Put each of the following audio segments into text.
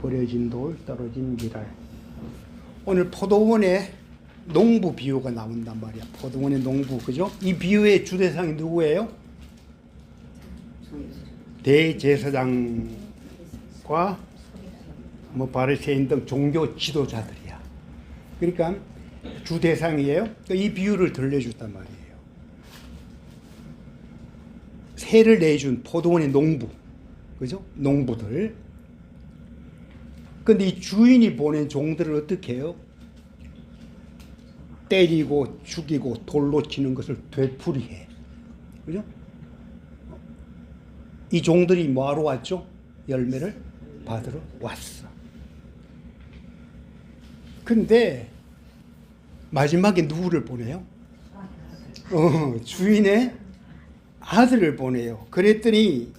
버려진 돌, 떨어진 미랄. 오늘 포도원의 농부 비유가 나온단 말이야. 포도원의 농부, 그죠? 이 비유의 주대상이 누구예요? 대제사장과 뭐 바리새인 등 종교 지도자들이야. 그러니까 주대상이에요. 이 비유를 들려줬단 말이에요. 세를 내준 포도원의 농부, 그죠? 농부들. 근데 이 주인이 보낸 종들을 어떻게 해요? 때리고 죽이고 돌로 치는 것을 되풀이해. 그죠? 이 종들이 뭐하러 왔죠? 열매를 받으러 왔어. 근데 마지막에 누구를 보내요? 주인의 아들을 보내요. 그랬더니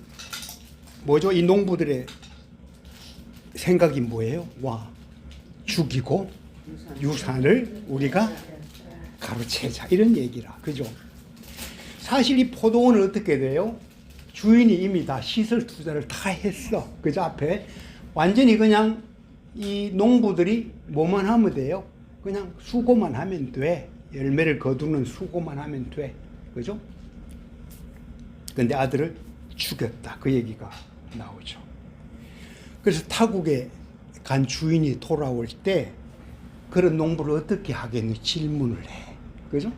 뭐죠? 이 농부들의 생각이 뭐예요? 와, 죽이고 유산을 우리가 가로채자, 이런 얘기라. 그죠? 사실 이 포도원은 어떻게 돼요? 주인이 이미 다 시설 투자를 다 했어. 그죠? 앞에 완전히 그냥 이 농부들이 뭐만 하면 돼요? 그냥 수고만 하면 돼. 열매를 거두는 수고만 하면 돼. 그죠? 근데 아들을 죽였다, 그 얘기가 나오죠. 그래서 타국에 간 주인이 돌아올 때 그런 농부를 어떻게 하겠니? 질문을 해. 그죠?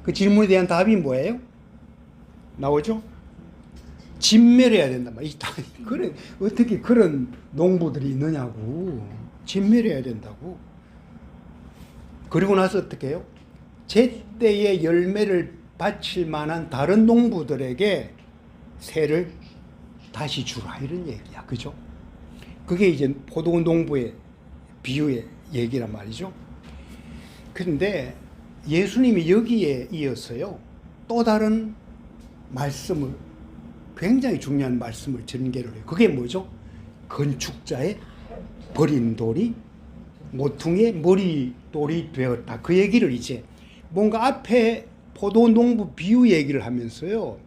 그 질문에 대한 답이 뭐예요? 나오죠? 진멸해야 된단 말이야. 그래, 어떻게 그런 농부들이 있느냐고. 진멸해야 된다고. 그리고 나서 어떻게 해요? 제때에 열매를 바칠 만한 다른 농부들에게 세를 다시 주라, 이런 얘기야. 그죠? 그게 이제 포도원 농부의 비유의 얘기란 말이죠. 그런데 예수님이 여기에 이어서요, 또 다른 말씀을, 굉장히 중요한 말씀을 전개를 해요. 그게 뭐죠? 건축자의 버린 돌이 모퉁이의 머릿돌이 되었다. 그 얘기를 이제 뭔가 앞에 포도원 농부 비유 얘기를 하면서요,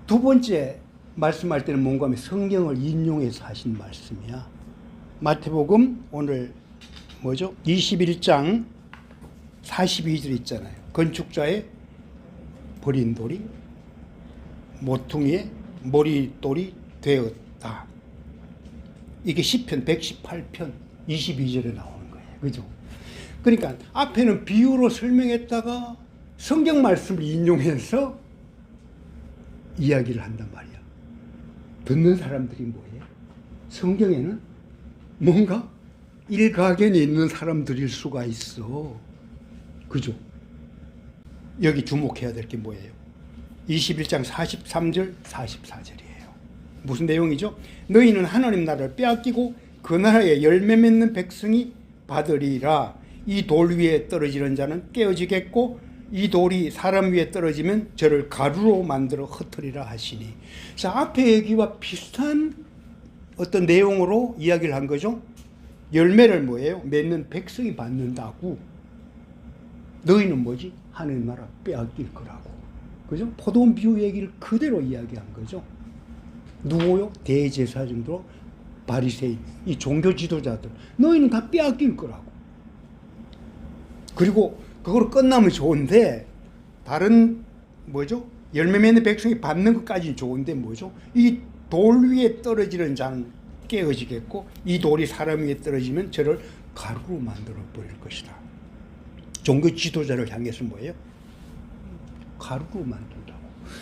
두 번째 말씀할 때는 뭔가 하면 성경을 인용해서 하신 말씀이야. 마태복음 오늘 뭐죠? 21장 42절 있잖아요. 건축자의 버린 돌이 모퉁이의 머릿돌이 되었다. 이게 시편 118편 22절에 나오는 거예요. 그죠? 그러니까 앞에는 비유로 설명했다가 성경 말씀을 인용해서 이야기를 한단 말이야. 듣는 사람들이 뭐예요? 성경에는 뭔가 일가견이 있는 사람들일 수가 있어. 그죠? 여기 주목해야 될 게 뭐예요? 21장 43절 44절이에요. 무슨 내용이죠? 너희는 하나님 나라를 빼앗기고 그 나라에 열매 맺는 백성이 받으리라. 이 돌 위에 떨어지는 자는 깨어지겠고 이 돌이 사람 위에 떨어지면 저를 가루로 만들어 흩으리라 하시니. 자, 앞의 얘기와 비슷한 어떤 내용으로 이야기를 한 거죠. 열매를 뭐예요? 맺는 백성이 받는다고. 너희는 뭐지? 하나님 나라 빼앗길 거라고. 그죠? 포도원 비유 얘기를 그대로 이야기한 거죠. 누구요? 대제사장들, 바리새인, 이 종교 지도자들. 너희는 다 빼앗길 거라고. 그리고 그거로 끝나면 좋은데, 다른 뭐죠? 열매 맺는 백성이 받는 것까지는 좋은데 뭐죠? 이 돌 위에 떨어지는 자는 깨어지겠고 이 돌이 사람 위에 떨어지면 저를 가루로 만들어 버릴 것이다. 종교 지도자를 향해서 뭐예요? 가루로 만든다고.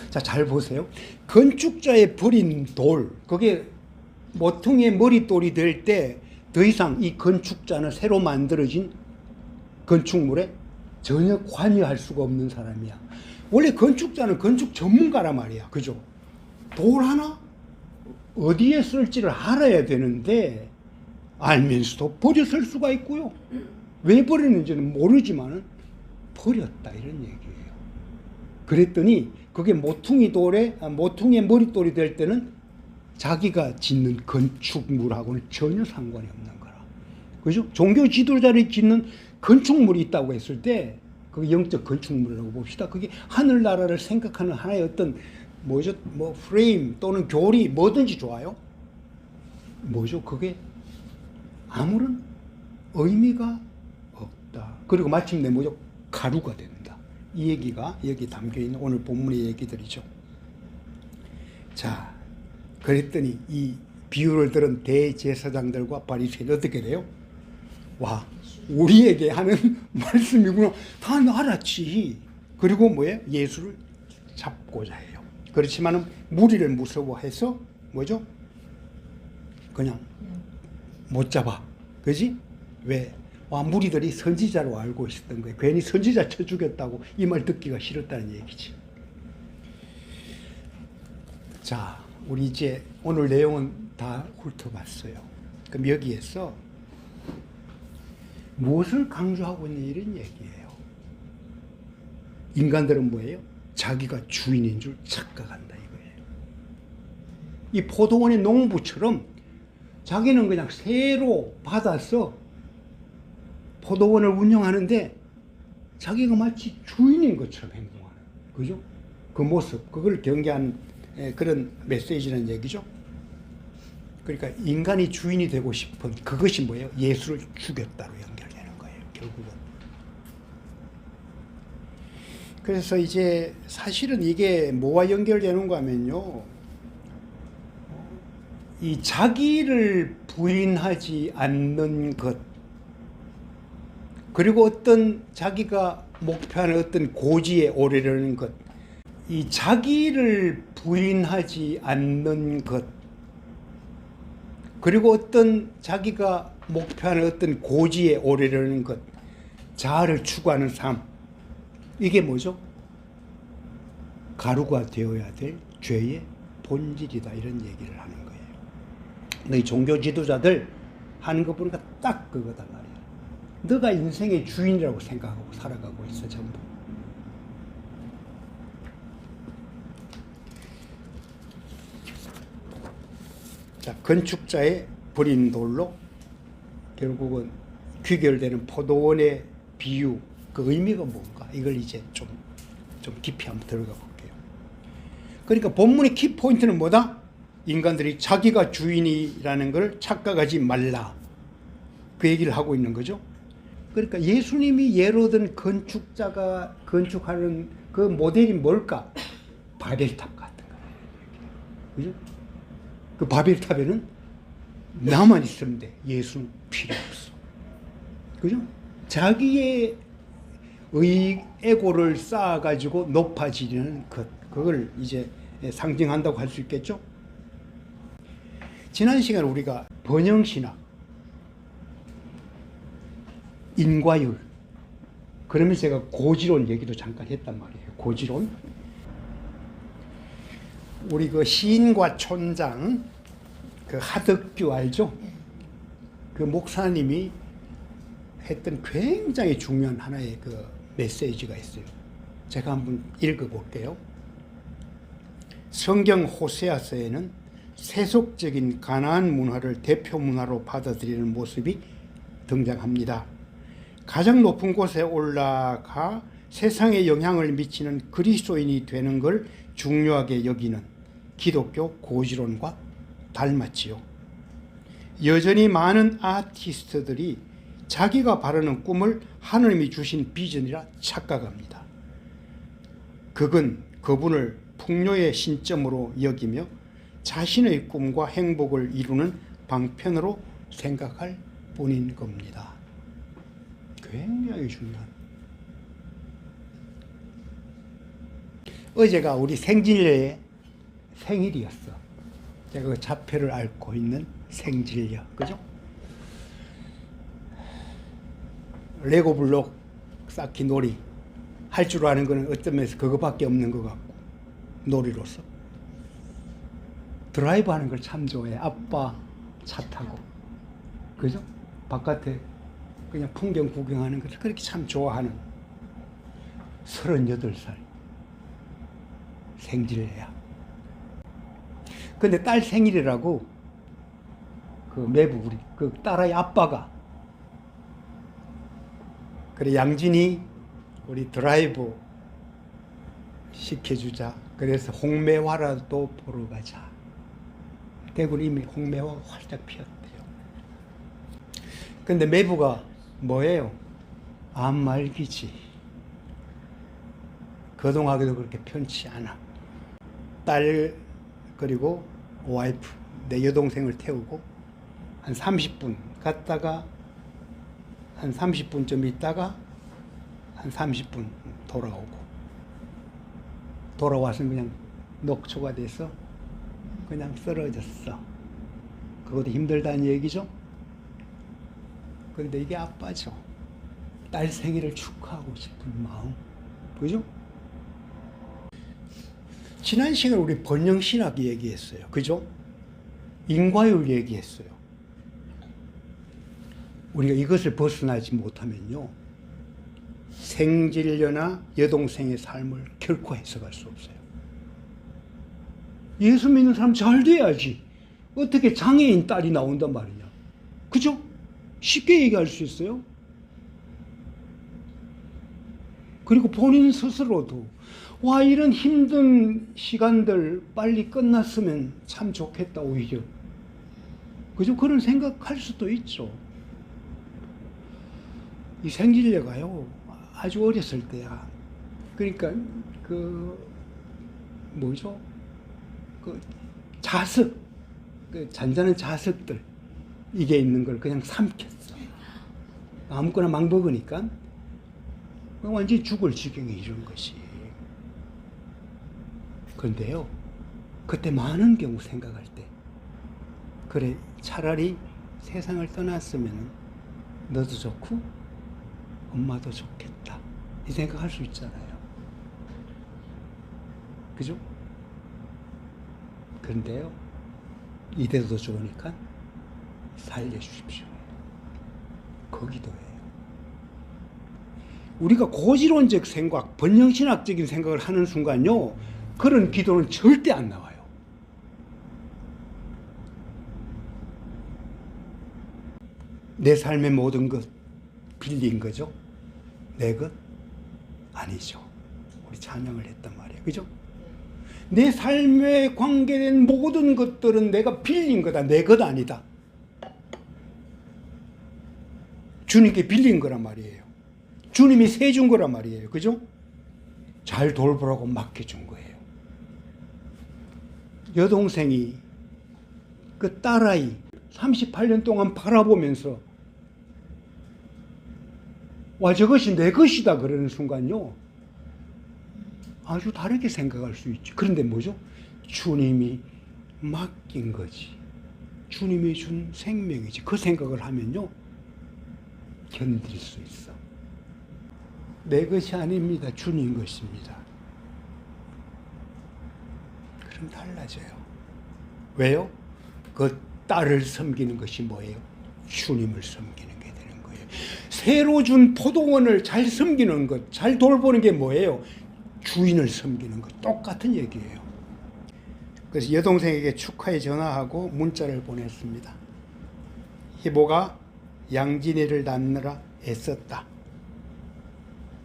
자, 잘 보세요. 건축자의 버린 돌, 그게 모퉁이의 머릿돌이 될 때 더 이상 이 건축자는 새로 만들어진 건축물에 전혀 관여할 수가 없는 사람이야. 원래 건축자는 건축 전문가란 말이야. 그죠? 돌 하나 어디에 쓸지를 알아야 되는데 알면서도 버려 쓸 수가 있고요. 왜 버리는지는 모르지만 버렸다, 이런 얘기예요. 그랬더니 그게 모퉁이의 머릿돌이 될 때는 자기가 짓는 건축물하고는 전혀 상관이 없는 거라. 그죠? 종교 지도자를 짓는 건축물이 있다고 했을 때 그게 영적 건축물이라고 봅시다. 그게 하늘나라를 생각하는 하나의 어떤 뭐죠? 뭐 프레임 또는 교리 뭐든지 좋아요. 뭐죠? 그게 아무런 의미가 없다. 그리고 마침내 뭐죠? 가루가 된다. 이 얘기가 여기 담겨 있는 오늘 본문의 얘기들이죠. 자, 그랬더니 이 비유를 들은 대제사장들과 바리새인은 어떻게 돼요? 와, 우리에게 하는 말씀이구나. 다 알았지. 그리고 뭐예요? 예수를 잡고자 해요. 그렇지만은 무리를 무서워해서 뭐죠? 그냥 못 잡아. 그지? 왜? 와, 무리들이 선지자로 알고 있었던 거예요. 괜히 선지자 쳐 죽였다고 이 말 듣기가 싫었다는 얘기지. 자, 우리 이제 오늘 내용은 다 훑어봤어요. 그럼 여기에서 무엇을 강조하고 있는 이런 얘기예요. 인간들은 뭐예요? 자기가 주인인 줄 착각한다 이거예요. 이 포도원의 농부처럼 자기는 그냥 새로 받아서 포도원을 운영하는데 자기가 마치 주인인 것처럼 행동하는, 그죠? 그 모습, 그걸 경계한 그런 메시지라는 얘기죠. 그러니까 인간이 주인이 되고 싶은 그것이 뭐예요? 예수를 죽였다로 연결되는 거예요, 결국은. 그래서 이제 사실은 이게 뭐와 연결되는가 하면요, 이 자기를 부인하지 않는 것, 그리고 어떤 자기가 목표하는 어떤 고지에 오르려는 것, 이 자기를 부인하지 않는 것, 그리고 어떤 자기가 목표하는 어떤 고지에 오르려는 것, 자아를 추구하는 삶, 이게 뭐죠? 가루가 되어야 될 죄의 본질이다, 이런 얘기를 하는 거예요. 너희 종교 지도자들 하는 거 보니까 딱 그거다 말이야. 너가 인생의 주인이라고 생각하고 살아가고 있어, 전부. 자, 건축자의 버린 돌로 결국은 귀결되는 포도원의 비유, 그 의미가 뭔가, 이걸 이제 좀 깊이 한번 들어가 볼게요. 그러니까 본문의 키포인트는 뭐다? 인간들이 자기가 주인이라는 걸 착각하지 말라, 그 얘기를 하고 있는 거죠. 그러니까 예수님이 예로 든 건축자가 건축하는 그 모델이 뭘까? 바벨탑 같은 거예요. 그죠? 그 바벨탑에는 나만 있으면 돼. 예수는 필요 없어. 그죠? 자기의 에고를 쌓아가지고 높아지는 것, 그걸 이제 상징한다고 할 수 있겠죠? 지난 시간 우리가 번영신학, 인과율, 그러면서 제가 고지론 얘기도 잠깐 했단 말이에요. 고지론. 우리 그 시인과 촌장, 그 하덕규 알죠? 그 목사님이 했던 굉장히 중요한 하나의 그 메시지가 있어요. 제가 한번 읽어볼게요. 성경 호세아서에는 세속적인 가나안 문화를 대표 문화로 받아들이는 모습이 등장합니다. 가장 높은 곳에 올라가 세상에 영향을 미치는 그리스도인이 되는 걸 중요하게 여기는 기독교 고지론과 닮았지요. 여전히 많은 아티스트들이 자기가 바라는 꿈을 하느님이 주신 비전이라 착각합니다. 그분을 풍요의 신점으로 여기며 자신의 꿈과 행복을 이루는 방편으로 생각할 뿐인 겁니다. 굉장히 중요한. 어제가 우리 생질녀의 생일이었어. 제가 그 자표를 앓고 있는 생질녀, 그죠? 레고 블록 쌓기 놀이 할 줄 아는 거는 어떤 면에서 그거밖에 없는 것 같고, 놀이로서 드라이브 하는 걸 참 좋아해. 아빠 차 타고, 그죠? 바깥에 그냥 풍경 구경하는 것을 그렇게 참 좋아하는 38살 생질녀야. 근데 딸 생일이라고 그 매부 우리 그 딸아이 아빠가 그래, 양진이 우리 드라이브 시켜주자. 그래서 홍매화라도 보러 가자. 대구는 이미 홍매화가 활짝 피었대요. 근데 매부가 뭐예요? 암말기지. 거동하기도 그렇게 편치 않아. 딸 그리고 와이프, 내 여동생을 태우고 한 30분 갔다가 한 30분쯤 있다가 한 30분 돌아오고, 돌아와서는 그냥 녹초가 돼서 그냥 쓰러졌어. 그것도 힘들다는 얘기죠. 근데 이게 아빠죠. 딸 생일을 축하하고 싶은 마음. 그죠? 지난 시간에 우리 번영신학 얘기했어요. 그죠? 인과율 얘기했어요. 우리가 이것을 벗어나지 못하면요, 생진녀나 여동생의 삶을 결코 해석할 수 없어요. 예수 믿는 사람 잘 돼야지 어떻게 장애인 딸이 나온단 말이냐. 그죠? 쉽게 얘기할 수 있어요. 그리고 본인 스스로도 와, 이런 힘든 시간들 빨리 끝났으면 참 좋겠다, 오히려. 그죠? 그런 생각할 수도 있죠. 이 생진녀가요, 아주 어렸을 때야. 그러니까 뭐죠? 자석, 잔잔한 자석들, 이게 있는 걸 그냥 삼켰어. 아무거나 막 먹으니까 완전히 죽을 지경에 이른 것이. 그런데요, 그때 많은 경우 생각할 때, 그래, 차라리 세상을 떠났으면 너도 좋고 엄마도 좋겠다, 이 생각할 수 있잖아요. 그죠? 그런데요, 이대도 좋으니까 살려주십시오. 거기도예요. 우리가 고지론적 생각, 번영신학적인 생각을 하는 순간요, 그런 기도는 절대 안 나와요. 내 삶의 모든 것 빌린 거죠? 내 것? 아니죠. 우리 찬양을 했단 말이에요. 그죠? 내 삶에 관계된 모든 것들은 내가 빌린 거다. 내 것 아니다. 주님께 빌린 거란 말이에요. 주님이 세준 거란 말이에요. 그죠? 잘 돌보라고 맡겨준 거예요. 여동생이 그 딸아이 38년 동안 바라보면서 와, 저것이 내 것이다 그러는 순간요, 아주 다르게 생각할 수 있죠. 그런데 뭐죠? 주님이 맡긴 거지. 주님이 준 생명이지. 그 생각을 하면요, 견딜 수 있어. 내 것이 아닙니다. 주님 것입니다. 그럼 달라져요. 왜요? 그 딸을 섬기는 것이 뭐예요? 주님을 섬기는 게 되는 거예요. 새로 준 포도원을 잘 섬기는 것, 잘 돌보는 게 뭐예요? 주인을 섬기는 것. 똑같은 얘기예요. 그래서 여동생에게 축하의 전화하고 문자를 보냈습니다. 희보가 양진이를 낳느라 애썼다.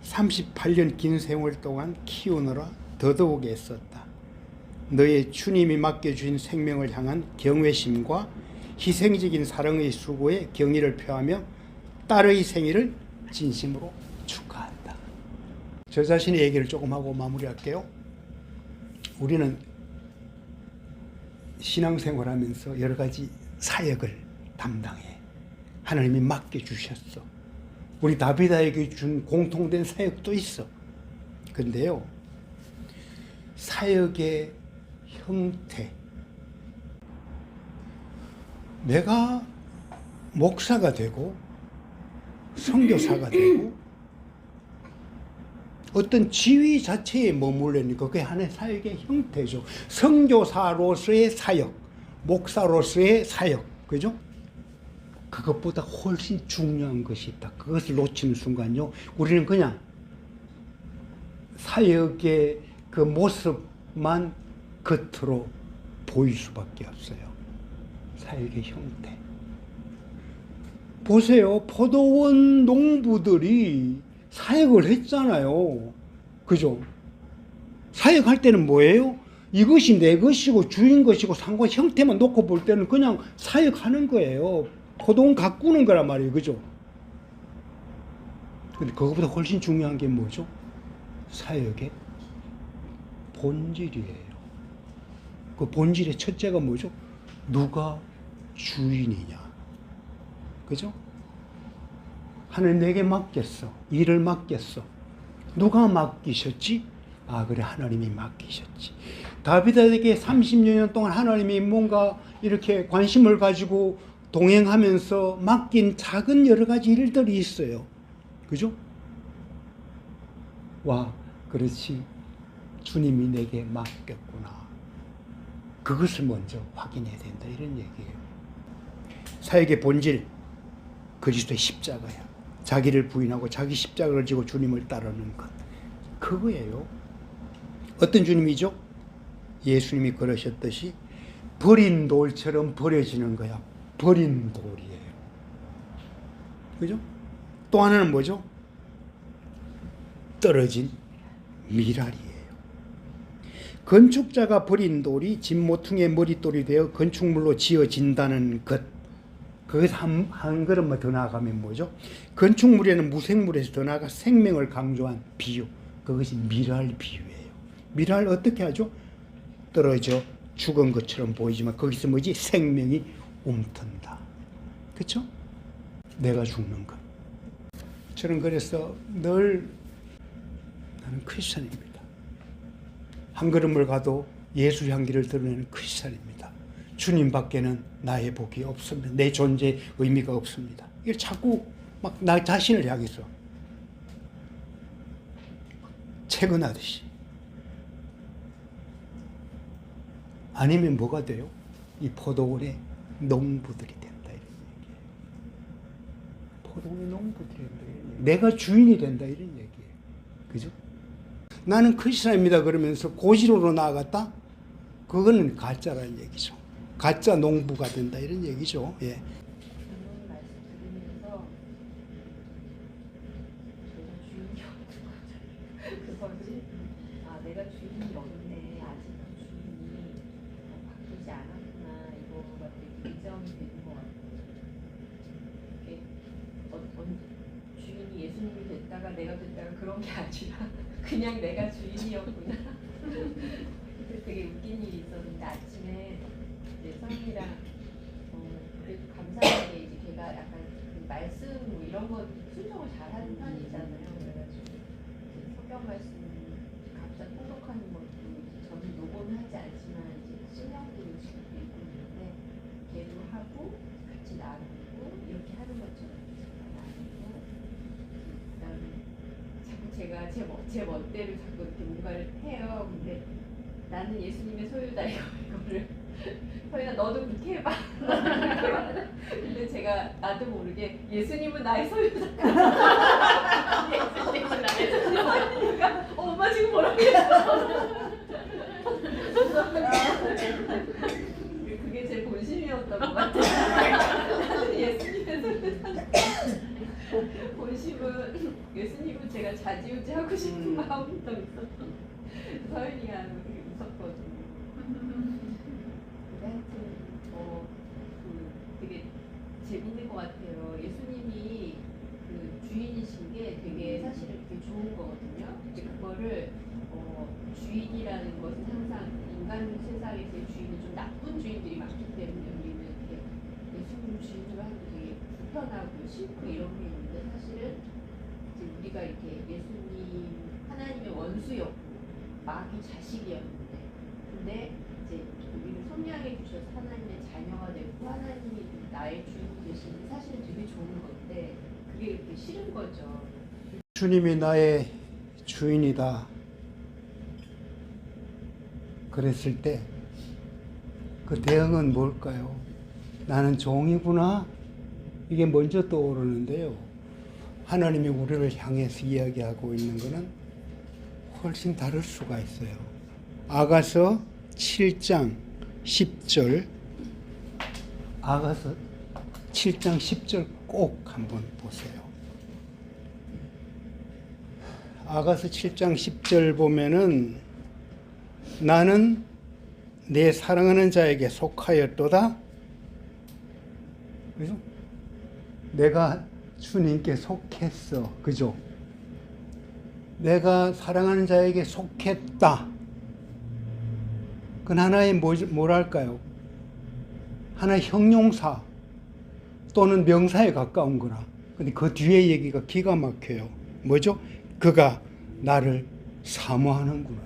38년 긴 세월 동안 키우느라 더더욱 애썼다. 너의 주님이 맡겨주신 생명을 향한 경외심과 희생적인 사랑의 수고에 경의를 표하며 딸의 생일을 진심으로 축하한다. 저 자신의 얘기를 조금 하고 마무리할게요. 우리는 신앙생활하면서 여러 가지 사역을 담당해. 하나님이 맡겨주셨어. 우리 다비다에게 준 공통된 사역도 있어. 근데요, 사역의 형태, 내가 목사가 되고 선교사가 되고 어떤 지위 자체에 머물려니까 그게 하나의 사역의 형태죠. 선교사로서의 사역, 목사로서의 사역, 그죠? 그것보다 훨씬 중요한 것이 있다. 그것을 놓치는 순간요, 우리는 그냥 사역의 그 모습만 겉으로 보일 수밖에 없어요. 사역의 형태. 보세요. 포도원 농부들이 사역을 했잖아요. 그죠? 사역할 때는 뭐예요? 이것이 내 것이고 주인 것이고 상관 형태만 놓고 볼 때는 그냥 사역하는 거예요. 포도원 가꾸는 거란 말이에요. 그죠? 근데 그것보다 훨씬 중요한 게 뭐죠? 사역의 본질이에요. 그 본질의 첫째가 뭐죠? 누가 주인이냐. 그죠? 하나님 내게 맡겼어. 일을 맡겼어. 누가 맡기셨지? 아, 그래, 하나님이 맡기셨지. 다윗에게 30여 년 동안 하나님이 뭔가 이렇게 관심을 가지고 동행하면서 맡긴 작은 여러 가지 일들이 있어요. 그죠? 와, 그렇지. 주님이 내게 맡겼구나. 그것을 먼저 확인해야 된다. 이런 얘기예요. 사역의 본질, 그리스도의 십자가야. 자기를 부인하고 자기 십자가를 지고 주님을 따르는 것. 그거예요. 어떤 주님이죠? 예수님이 그러셨듯이 버린 돌처럼 버려지는 거야. 버린 돌이에요. 그죠? 또 하나는 뭐죠? 떨어진 미랄이에요. 건축자가 버린 돌이 진모퉁이의 머릿돌이 되어 건축물로 지어진다는 것. 거기서 한 걸음만 더 나아가면 뭐죠? 건축물에는 무생물에서 더 나아가 생명을 강조한 비유. 그것이 미랄 비유예요. 미랄 어떻게 하죠? 떨어져 죽은 것처럼 보이지만 거기서 뭐지? 생명이 움튼다. 그렇죠? 내가 죽는 것. 저는 그래서 늘 나는 크리스천입니다. 한 걸음을 가도 예수 향기를 드러내는 크리스천입니다. 주님 밖에는 나의 복이 없습니다. 내 존재의 의미가 없습니다. 이걸 자꾸 막 나 자신을 향해서 채근하듯이. 아니면 뭐가 돼요? 이 포도원의 농부들이 된다 이런 얘기예요. 포도원의 농부들이 된다 이런 얘기예요. 내가 주인이 된다 이런 얘기예요. 그죠? 나는 크리스천입니다 그러면서 고지로로 나아갔다? 그거는 가짜라는 얘기죠. 가짜 농부가 된다 이런 얘기죠. 예. 내가 주인이 없네. 아직도 주인이 바꾸지 않았구나. 이거가 되게 인정이 되는 것 같아요. 이게 주인이 예수님이 됐다가 내가 됐다가 그런 게 아니라 그냥 내가 주인이었구나. 되게 웃긴 일이 있었는데 아침에 성인이랑 그래도 감사하게 이제 걔가 약간 그 말씀 뭐 이런 거 순종을 잘하는 편이잖아요. 그래가지고 성경 말씀 각자 통독하는 것도 저는 녹음은 하지 않지만 이제 신명기를 지금 읽고 있는데 걔도 하고 같이 나누고 이렇게 하는 것처럼 제가 나누고 그다음에 자꾸 제가 제 멋대로 자꾸 이렇게 뭔가를 해요. 근데 나는 예수님의 소유다 이거를 서인아 너도 그렇게 해봐. 근데 제가 나도 모르게 예수님은 나의 소유다. 예수님은 나의 소유다. 엄마 지금 뭐라고 했어? 그게 제 본심이었던 것 같아요. 예수님의 소유다. 본심은 예수님은 제가 좌지우지 하고 싶은 마음이 더 있었던. 서인이가 되게 무섭거든요. 하여튼 되게 재밌는 것 같아요. 예수님이 그 주인이신 게 되게 사실은 되게 좋은 거거든요. 근데 그거를 주인이라는 것은 항상 인간 세상에서의 주인은 좀 나쁜 주인들이 많기 때문에 우리는 이렇게 예수님 주인으로 하는 게 되게 불편하고 싫고 이런 게 있는데 사실은 이제 우리가 이렇게 예수님 하나님의 원수였고 마귀 자식이었는데 근데 이제 우리를 선량해 주셔서 하나님의 자녀가 되고 하나님이 나의 주인이 되시는 사실은 되게 좋은 건데 그게 이렇게 싫은 거죠. 주님이 나의 주인이다 그랬을 때 그 대응은 뭘까요? 나는 종이구나 이게 먼저 떠오르는데요. 하나님이 우리를 향해서 이야기하고 있는 것은 훨씬 다를 수가 있어요. 아가서 7장 10절 아가서 7장 10절 꼭 한번 보세요. 아가서 7장 10절 보면은 나는 내 사랑하는 자에게 속하였도다. 그죠? 내가 주님께 속했어. 그죠? 내가 사랑하는 자에게 속했다. 그건 하나의 뭐랄까요? 하나의 형용사 또는 명사에 가까운 거라. 근데 그 뒤에 얘기가 기가 막혀요. 뭐죠? 그가 나를 사모하는구나.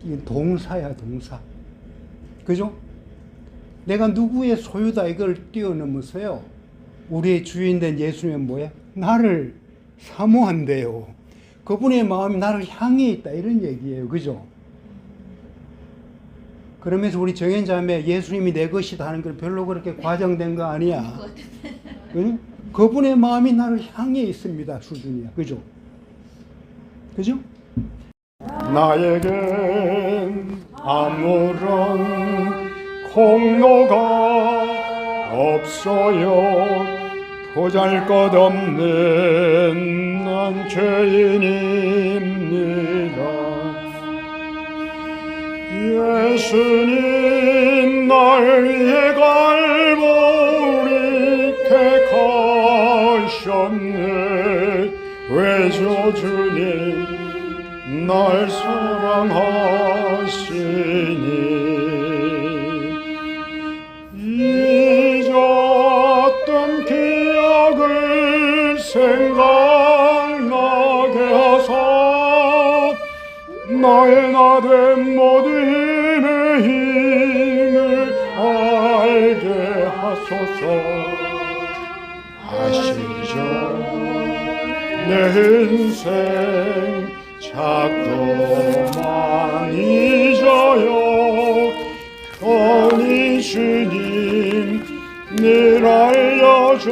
이게 동사야, 동사. 그죠? 내가 누구의 소유다 이걸 뛰어넘어서요. 우리의 주인된 예수님은 뭐야? 나를 사모한대요. 그분의 마음이 나를 향해 있다 이런 얘기예요. 그죠? 그러면서 우리 정현자매 예수님이 내 것이다 하는 걸 별로 그렇게 과장된 거 아니야. 응? 그분의 마음이 나를 향해 있습니다. 수준이야. 그죠? 그죠? 나에겐 아무런 공로가 없어요. 보잘것없는 난 죄인입니다. 예수님 날 위해 갈보리 택하셨네. 왜죠 주님 날 사랑하시니. 잊었던 기억을 생각나게 하사 나의 나된 모든 힘을 알게 하소서. 아시죠 내 인생 자꾸만 잊어요. 편히 주님 늘 알려줘.